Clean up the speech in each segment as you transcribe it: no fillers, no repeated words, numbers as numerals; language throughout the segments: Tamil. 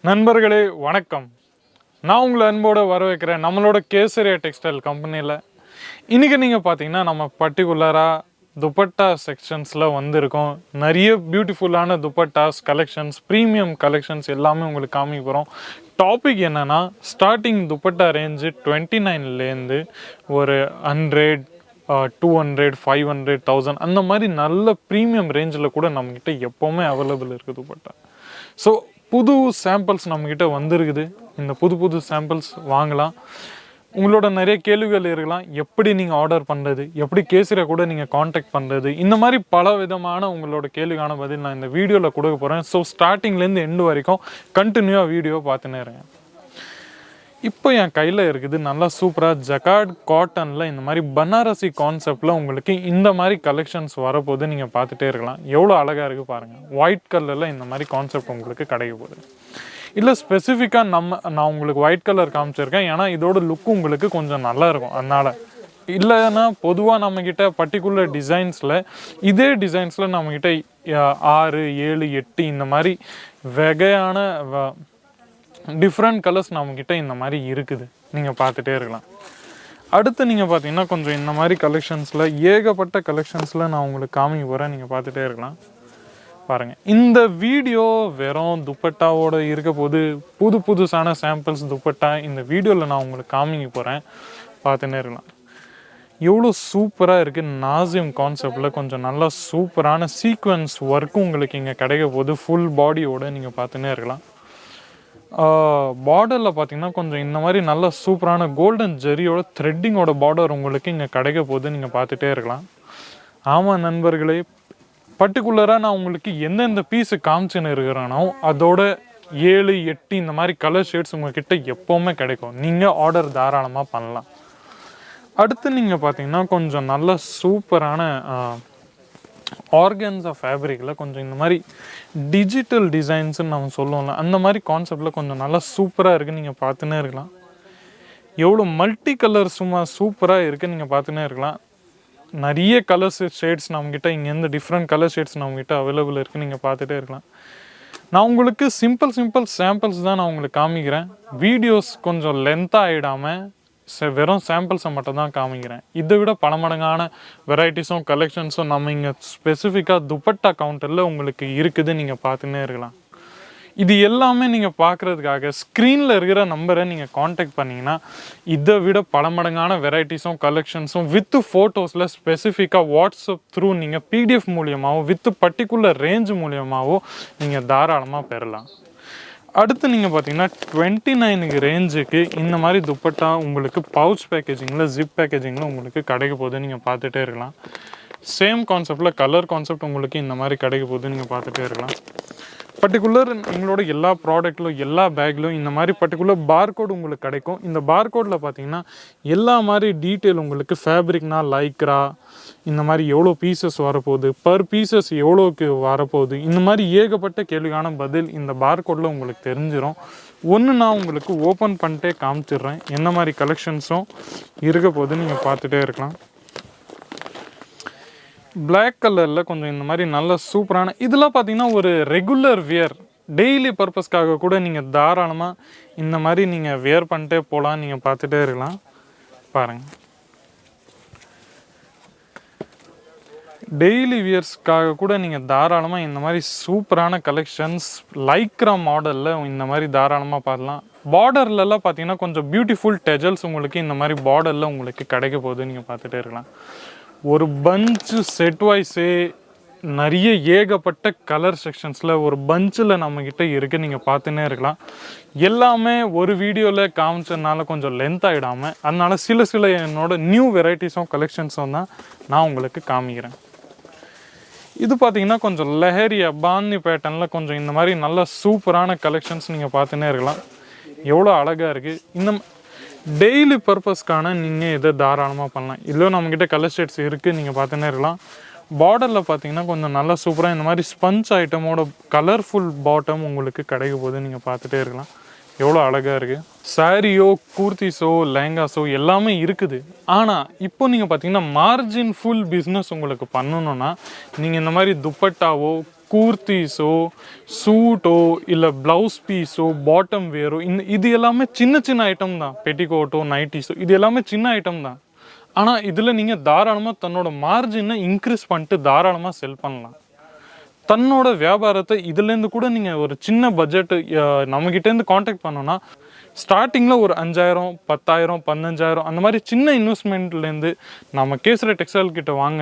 நண்பர்களே வணக்கம். நான் உங்களை அன்போடு வரவேற்கிறேன் நம்மளோட கேசரியா டெக்ஸ்டைல் கம்பெனியில். இன்றைக்கி நீங்கள் பார்த்தீங்கன்னா நம்ம பர்டிகுலராக துப்பட்டா செக்ஷன்ஸில் வந்திருக்கோம். நிறைய பியூட்டிஃபுல்லான துப்பட்டாஸ் கலெக்ஷன்ஸ், ப்ரீமியம் கலெக்ஷன்ஸ் எல்லாமே உங்களுக்கு காமிக்க போகிறோம். டாபிக் என்னென்னா, ஸ்டார்டிங் துப்பட்டா ரேஞ்சு 29லேருந்து ஒரு 100, 200, 500, 1000 அந்த மாதிரி நல்ல ப்ரீமியம் ரேஞ்சில் கூட நம்மக்கிட்ட எப்போவுமே அவைலபிள் இருக்குது துப்பட்டா. ஸோ புது சாம்பிள்ஸ் நம்மக்கிட்ட வந்திருக்குது. இந்த புது சாம்பிள்ஸ் வாங்கலாம். உங்களோட நிறைய கேள்விகள் இருக்கலாம். எப்படி நீங்கள் ஆர்டர் பண்ணுறது, எப்படி கேசரியா கூட நீங்கள் காண்டாக்ட் பண்ணுறது, இந்த மாதிரி பல விதமான உங்களோட கேள்விக்கான பதில் நான் இந்த வீடியோவில் கொடுக்க போகிறேன். ஸோ ஸ்டார்டிங்லேருந்து எண்டு வரைக்கும் கண்டினியூவாக வீடியோ பார்த்துன்னே இருங்க. இப்போ என் கையில் இருக்குது நல்லா சூப்பராக ஜகார்ட் காட்டனில் இந்த மாதிரி பனாரசி கான்செப்டில் உங்களுக்கு இந்த மாதிரி கலெக்ஷன்ஸ் வரப்போது நீங்கள் பார்த்துட்டே இருக்கலாம். எவ்வளோ அழகாக இருக்குது பாருங்கள். ஒயிட் கலரில் இந்த மாதிரி கான்செப்ட் உங்களுக்கு கிடைக்க போகுது. இல்லை ஸ்பெசிஃபிக்காக நான் உங்களுக்கு ஒயிட் கலர் காமிச்சிருக்கேன், ஏன்னா இதோட லுக்கு உங்களுக்கு கொஞ்சம் நல்லா இருக்கும். அதனால் இல்லைன்னா பொதுவாக நம்மக்கிட்ட பர்டிகுலர் டிசைன்ஸில் இதே டிசைன்ஸில் நம்மக்கிட்ட 6, 7, 8 இந்த மாதிரி வகையான டிஃப்ரெண்ட் கலர்ஸ் நம்மக்கிட்ட இந்த மாதிரி இருக்குது. நீங்கள் பார்த்துட்டே இருக்கலாம். அடுத்து நீங்கள் பார்த்தீங்கன்னா கொஞ்சம் இந்த மாதிரி கலெக்ஷன்ஸில் ஏகப்பட்ட கலெக்ஷன்ஸில் நான் உங்களுக்கு காமிக்க போகிறேன். நீங்கள் பார்த்துட்டே இருக்கலாம். பாருங்கள், இந்த வீடியோ வெறும் துப்பட்டாவோட இருக்க போது புதுசான சாம்பிள்ஸ் துப்பட்டா இந்த வீடியோவில் நான் உங்களுக்கு காமிக்க போகிறேன். பார்த்துட்டே இருக்கலாம். எவ்வளோ சூப்பராக இருக்குது. நாசியம் கான்செப்டில் கொஞ்சம் நல்லா சூப்பரான சீக்வன்ஸ் ஒர்க்கும் உங்களுக்கு இங்கே கிடைக்க போது ஃபுல் பாடியோடு நீங்கள் பார்த்துன்னே இருக்கலாம். பார்டரில் பார்த்தீங்கன்னா கொஞ்சம் இந்த மாதிரி நல்ல சூப்பரான கோல்டன் ஜெரியோட த்ரெட்டிங்கோட பார்டர் உங்களுக்கு இங்கே கிடைக்க போது நீங்கள் பார்த்துட்டே இருக்கலாம். ஆமாம் நண்பர்களே, பர்டிகுலராக நான் உங்களுக்கு எந்தெந்த பீஸு காமிச்சுன்னு இருக்கிறேனோ அதோட 7, 8 இந்த மாதிரி கலர் ஷேட்ஸ் உங்கள்கிட்ட எப்போவுமே கிடைக்கும். நீங்கள் ஆர்டர் தாராளமாக பண்ணலாம். அடுத்து நீங்கள் பார்த்தீங்கன்னா கொஞ்சம் நல்ல சூப்பரான ஆர்கன்ஸா ஃபேப்ரிக்கில் கொஞ்சம் இந்த மாதிரி டிஜிட்டல் டிசைன்ஸுன்னு நம்ம சொல்லுவோம்ல, அந்த மாதிரி கான்செப்டில் கொஞ்சம் நல்லா சூப்பராக இருக்குது. நீங்கள் பார்த்துன்னே இருக்கலாம். எவ்வளோ மல்டி கலர் சும்மா சூப்பராக இருக்குது. நீங்கள் பார்த்துன்னே இருக்கலாம். நிறைய கலர்ஸ் ஷேட்ஸ் நம்மக்கிட்ட இங்கேருந்து டிஃப்ரெண்ட் கலர் ஷேட்ஸ் நம்மக்கிட்ட அவைலபிள் இருக்குது. நீங்கள் பார்த்துட்டே இருக்கலாம். நான் உங்களுக்கு சிம்பிள் சாம்பிள்ஸ் தான் நான் உங்களுக்கு காமிக்கிறேன். வீடியோஸ் கொஞ்சம் லென்த்தாக ஆகிடாமல் வெறும் சாம்பிள்ஸை மட்டும் தான் காமிக்கிறேன். இதை விட பல மடங்கான வெரைட்டிஸும் கலெக்ஷன்ஸும் நம்ம இங்கே ஸ்பெசிஃபிக்காக துப்பட்டா கவுண்டரில் உங்களுக்கு இருக்குது. நீங்கள் பார்த்துன்னே இருக்கலாம். இது எல்லாமே நீங்கள் பார்க்குறதுக்காக ஸ்க்ரீனில் இருக்கிற நம்பரை நீங்கள் காண்டாக்ட் பண்ணிங்கன்னா இதை விட பல மடங்கான வெரைட்டிஸும் கலெக்ஷன்ஸும் வித் ஃபோட்டோஸில் ஸ்பெசிஃபிக்காக வாட்ஸ்அப் த்ரூ நீங்கள் பிடிஎஃப் மூலியமாகவோ வித் பர்டிகுலர் ரேஞ்ச் மூலியமாகவோ நீங்கள் தாராளமாக பெறலாம். அடுத்து நீங்கள் பார்த்தீங்கன்னா 29 ரேஞ்சுக்கு இந்த மாதிரி துப்பட்டா உங்களுக்கு பவுச் பேக்கேஜிங்கில் ஜிப் பேக்கேஜிங்கில் உங்களுக்கு கிடைக்க போகுது. நீங்கள் பார்த்துட்டே இருக்கலாம். சேம் கான்செப்டில் கலர் கான்செப்ட் உங்களுக்கு இந்த மாதிரி கிடைக்க போகுது. நீங்கள் பார்த்துட்டே இருக்கலாம். பர்டிகுலர் எங்களோட எல்லா ப்ராடக்ட்லும் எல்லா பேக்லையும் இந்த மாதிரி பர்டிகுலர் பார்கோடு உங்களுக்கு கிடைக்கும். இந்த பார்கோடில் பார்த்தீங்கன்னா எல்லா மாதிரி டீட்டெயில் உங்களுக்கு ஃபேப்ரிக்னா லைக்ரா இந்த மாதிரி எவ்வளோ பீசஸ் வரப்போகுது, பர் பீசஸ் எவ்வளோக்கு வரப்போகுது, இந்த மாதிரி ஏகப்பட்ட கேள்விக்கான பதில் இந்த பார்கோடில் உங்களுக்கு தெரிஞ்சிடும். ஒன்று நான் உங்களுக்கு ஓப்பன் பண்ணிட்டே காமிச்சிடுறேன் என்ன மாதிரி கலெக்ஷன்ஸும் இருக்க போது. நீங்கள் பார்த்துட்டே இருக்கலாம். பிளாக் கலரில் கொஞ்சம் இந்த மாதிரி நல்ல சூப்பரான இதெல்லாம் பார்த்தீங்கன்னா ஒரு ரெகுலர் வியர் டெய்லி பர்பஸ்க்காக கூட நீங்கள் தாராளமாக இந்த மாதிரி நீங்கள் வியர் பண்ணிட்டே போகலாம். நீங்கள் பார்த்துட்டே இருக்கலாம். பாருங்கள், டெய்லி வியர்ஸ்க்காக கூட நீங்கள் தாராளமாக இந்த மாதிரி சூப்பரான கலெக்ஷன்ஸ் லைக்ரா மாடலில் இந்த மாதிரி தாராளமாக பார்க்கலாம். பார்டர்லலாம் பார்த்தீங்கன்னா கொஞ்சம் பியூட்டிஃபுல் டெஜல்ஸ் உங்களுக்கு இந்த மாதிரி பார்டரில் உங்களுக்கு கிடைக்க போகுது. நீங்கள் பார்த்துட்டே இருக்கலாம். ஒரு பஞ்சு செட் வைஸே நிறைய ஏகப்பட்ட கலர் செக்ஷன்ஸில் ஒரு பஞ்சில் நம்மக்கிட்ட இருக்குது. நீங்கள் பார்த்துன்னே இருக்கலாம். எல்லாமே ஒரு வீடியோவில் காமிச்சதுனால கொஞ்சம் லென்த் ஆகிடாமல் அதனால் சில என்னோட நியூ வெரைட்டிஸும் கலெக்ஷன்ஸும் தான் நான் உங்களுக்கு காமிக்கிறேன். இது பார்த்தீங்கன்னா கொஞ்சம் லெஹரியா பாந்தி பேட்டர்னில் கொஞ்சம் இந்த மாதிரி நல்ல சூப்பரான கலெக்ஷன்ஸ் நீங்கள் பார்த்துன்னே இருக்கலாம். எவ்வளோ அழகாக இருக்குது. இந்த டெய்லி பர்பஸ்க்கான நீங்கள் இதை தாராளமாக பண்ணலாம். இல்லை நம்மக்கிட்ட கலர் ஷேட்ஸ் இருக்குது. நீங்கள் பார்த்துன்னே இருக்கலாம். பார்டரில் பார்த்தீங்கன்னா கொஞ்சம் நல்லா சூப்பராக இந்த மாதிரி ஸ்பஞ்ச் ஐட்டமோட கலர்ஃபுல் பாட்டம் உங்களுக்கு கிடைக்க போது. நீங்கள் பார்த்துட்டே இருக்கலாம். எவ்வளோ அழகாக இருக்குது. சாரியோ கூர்த்திஸோ லெஹங்காஸோ எல்லாமே இருக்குது. ஆனால் இப்போ நீங்கள் பார்த்தீங்கன்னா மார்ஜின் ஃபுல் பிஸ்னஸ் உங்களுக்கு பண்ணணுன்னா நீங்கள் இந்த மாதிரி துப்பட்டாவோ கூர்த்திஸோ சூட்டோ இல்லை ப்ளவுஸ் பீஸோ பாட்டம் வேரோ இது எல்லாமே சின்ன சின்ன ஐட்டம் தான். பெட்டிகோட்டோ நைட்டிஸோ இது எல்லாமே சின்ன ஐட்டம் தான். ஆனால் இதில் நீங்கள் தாராளமாக தன்னோட மார்ஜினை இன்க்ரீஸ் பண்ணிட்டு தாராளமாக செல் பண்ணலாம். தன்னோட வியாபாரத்தை இதுலேருந்து கூட நீங்கள் ஒரு சின்ன பட்ஜெட்டு நம்மக்கிட்டேருந்து காண்டாக்ட் பண்ணோன்னா ஸ்டார்டிங்கில் ஒரு 5000 10,000 15,000 அந்த மாதிரி சின்ன இன்வெஸ்ட்மெண்ட்லேருந்து நம்ம கேசரி டெக்ஸ்டைல் கிட்ட வாங்க,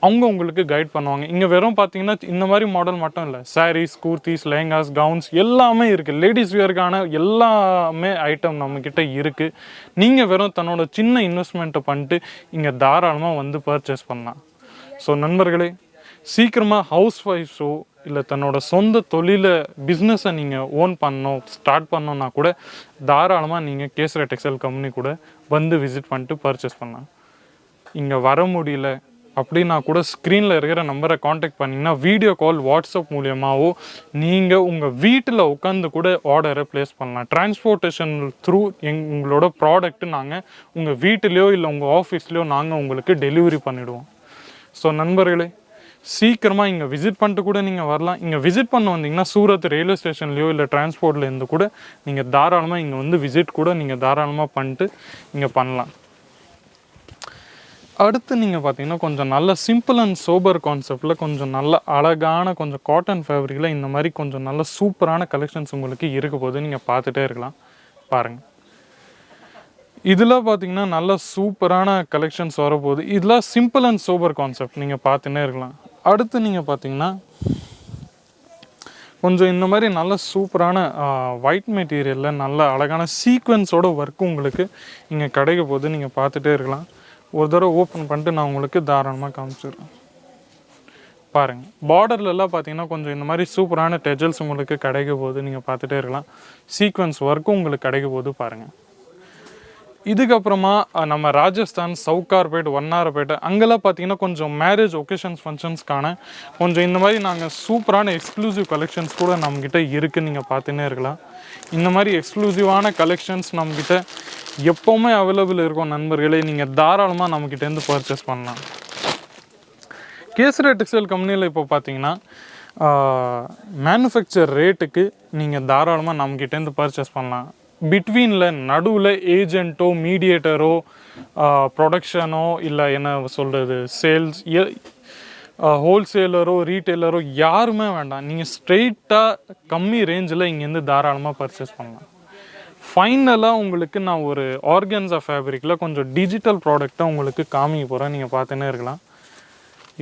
அவங்க உங்களுக்கு கைட் பண்ணுவாங்க. இங்கே வெறும் பார்த்தீங்கன்னா இந்த மாதிரி மாடல் மட்டும் இல்லை, சாரீஸ், கூர்த்திஸ், லெஹங்காஸ், கவுன்ஸ் எல்லாமே இருக்குது. லேடிஸ் வியருக்கான எல்லாமே ஐட்டம் நம்மக்கிட்ட இருக்குது. நீங்கள் வெறும் தன்னோட சின்ன இன்வெஸ்ட்மெண்ட்டை பண்ணிட்டு இங்கே தாராளமாக வந்து பர்ச்சேஸ் பண்ணலாம். ஸோ நண்பர்களே, சீக்கிரமாக ஹவுஸ் ஒய்ஃப்ஸோ இல்லை தன்னோட சொந்த தொழிலை பிஸ்னஸை நீங்கள் ஓன் பண்ணணும் ஸ்டார்ட் பண்ணோன்னா கூட தாராளமாக நீங்கள் கேசரி டெக்ஸ்டைல் கம்பெனி கூட வந்து விசிட் பண்ணிட்டு பர்ச்சேஸ் பண்ணலாம். இங்கே வர முடியல அப்படின்னா கூட ஸ்க்ரீனில் இருக்கிற நம்பரை காண்டாக்ட் பண்ணிங்கன்னா வீடியோ கால் வாட்ஸ்அப் மூலியமாகவோ நீங்கள் உங்கள் வீட்டில் உட்காந்து கூட ஆர்டரை ப்ளேஸ் பண்ணலாம். டிரான்ஸ்போர்ட்டேஷன் த்ரூ உங்களோட ப்ராடக்ட்டு நாங்கள் உங்கள் வீட்டிலையோ இல்லை உங்கள் ஆஃபீஸ்லையோ நாங்கள் உங்களுக்கு டெலிவரி பண்ணிவிடுவோம். ஸோ நண்பர்களே, சீக்கிரமாக இங்கே விசிட் பண்ணிட்டு கூட நீங்கள் வரலாம். இங்கே விசிட் பண்ண வந்தீங்கன்னா சூரத் ரயில்வே ஸ்டேஷன்லையோ இல்லை டிரான்ஸ்போர்ட்லேருந்து கூட நீங்கள் தாராளமாக இங்கே வந்து விசிட் கூட நீங்கள் தாராளமாக பண்ணிட்டு இங்கே பண்ணலாம். அடுத்து நீங்கள் பார்த்தீங்கன்னா கொஞ்சம் நல்ல சிம்பிள் அண்ட் சோபர் கான்செப்டில் கொஞ்சம் நல்ல அழகான கொஞ்சம் காட்டன் ஃபேப்ரிக்கில் இந்த மாதிரி கொஞ்சம் நல்ல சூப்பரான கலெக்ஷன்ஸ் உங்களுக்கு இருக்க போது நீங்கள் பார்த்துட்டே இருக்கலாம். பாருங்கள், இதில் பார்த்தீங்கன்னா நல்ல சூப்பரான கலெக்ஷன்ஸ் வரப்போகுது. இதெல்லாம் சிம்பிள் அண்ட் சோபர் கான்செப்ட் நீங்கள் பார்த்துன்னே இருக்கலாம். அடுத்து நீங்கள் பார்த்தீங்கன்னா கொஞ்சம் இந்த மாதிரி நல்ல சூப்பரான ஒயிட் மெட்டீரியலில் நல்ல அழகான சீக்வென்ஸோட ஒர்க்கு உங்களுக்கு இங்கே கிடைக்க போது நீங்கள் பார்த்துட்டே இருக்கலாம். ஒரு தடவை ஓப்பன் பண்ணிட்டு நான் உங்களுக்கு தாராளமாக காமிச்சிடுறேன். பாருங்கள், பார்டர்லலாம் பார்த்தீங்கன்னா கொஞ்சம் இந்த மாதிரி சூப்பரான டெஜல்ஸ் உங்களுக்கு கிடைக்க போது நீங்கள் பார்த்துட்டே இருக்கலாம். சீக்வென்ஸ் ஒர்க்கும் உங்களுக்கு கிடைக்க போது பாருங்கள். இதுக்கப்புறமா நம்ம ராஜஸ்தான் சவுகார்பேட் வண்ணாரப்பேட்டை அங்கெல்லாம் பார்த்தீங்கன்னா கொஞ்சம் மேரேஜ் ஒகேஷன்ஸ் ஃபங்க்ஷன்ஸ்க்கான கொஞ்சம் இந்த மாதிரி நாங்கள் சூப்பரான எக்ஸ்க்ளூசிவ் கலெக்ஷன்ஸ் கூட நம்மக்கிட்ட இருக்குது. நீங்கள் பார்த்துன்னே இருக்கலாம். இந்த மாதிரி எக்ஸ்க்ளூசிவான கலெக்ஷன்ஸ் நம்மக்கிட்ட எப்போவுமே அவைலபிள் இருக்கும் நண்பர்களே. நீங்கள் தாராளமாக நம்மக்கிட்டேருந்து பர்ச்சேஸ் பண்ணலாம். கேசரி டெக்ஸ்டைல் கம்பெனியில் இப்போ பார்த்தீங்கன்னா மேனுஃபேக்சர் ரேட்டுக்கு நீங்கள் தாராளமாக நம்மக்கிட்டேருந்து பர்ச்சேஸ் பண்ணலாம். பிட்வீனில் நடுவில் ஏஜென்ட்டோ மீடியேட்டரோ ப்ரொடக்ஷனோ இல்லை என்ன சொல்கிறது சேல்ஸ் ஹோல்சேலரோ ரீட்டைலரோ யாருமே வேண்டாம். நீங்கள் ஸ்ட்ரெயிட்டாக கம்மி ரேஞ்சில் இங்கேருந்து தாராளமாக பர்ச்சேஸ் பண்ணலாம். ஃபைனலாக உங்களுக்கு நான் ஒரு ஆர்கன்ஸா ஃபேப்ரிக்கில் கொஞ்சம் டிஜிட்டல் ப்ராடக்டாக உங்களுக்கு காமிக்க போகிறேன். நீங்கள் பார்த்துன்னே இருக்கலாம்.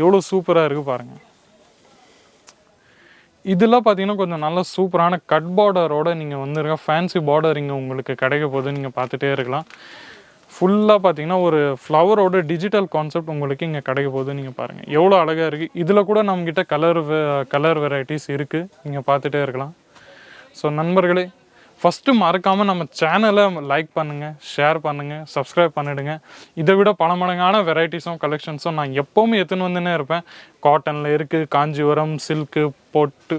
எவ்வளோ சூப்பராக இருக்குது பாருங்கள். இதெல்லாம் பார்த்தீங்கன்னா கொஞ்சம் நல்ல சூப்பரான கட் பார்டரோட நீங்கள் வந்துருக்க ஃபேன்சி பார்டர் இங்கே உங்களுக்கு கிடைக்க போது நீங்கள் பார்த்துட்டே இருக்கலாம். ஃபுல்லாக பார்த்தீங்கன்னா ஒரு ஃப்ளவரோட டிஜிட்டல் கான்செப்ட் உங்களுக்கு இங்கே கிடைக்க போது நீங்கள் பாருங்கள் எவ்வளோ அழகாக இருக்குது. இதில் கூட நம்மக்கிட்ட கலர் வெரைட்டிஸ் இருக்குது. நீங்கள் பார்த்துட்டே இருக்கலாம். ஸோ நண்பர்களே, ஃபஸ்ட்டு மறக்காமல் நம்ம சேனலை லைக் பண்ணுங்கள், ஷேர் பண்ணுங்கள், சப்ஸ்கிரைப் பண்ணிவிடுங்க. இதை விட பல மடங்கான வெரைட்டிஸும் கலெக்ஷன்ஸும் நான் எப்போவுமே எடுத்துன்னு வந்துன்னே இருப்பேன். காட்டனில் இருக்குது, காஞ்சிபுரம், சில்க்கு, பொட்டு,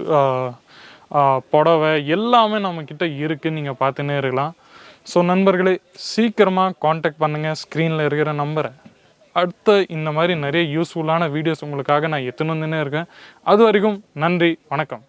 புடவை எல்லாமே நம்மக்கிட்ட இருக்குது. நீங்கள் பார்த்துன்னே இருக்கலாம். ஸோ நண்பர்களே, சீக்கிரமாக காண்டாக்ட் பண்ணுங்கள் ஸ்க்ரீனில் இருக்கிற நம்பரை. அடுத்த இந்த மாதிரி நிறைய யூஸ்ஃபுல்லான வீடியோஸ் உங்களுக்காக நான் எடுத்துன்னு வந்துன்னே இருக்கேன். அது வரைக்கும் நன்றி, வணக்கம்.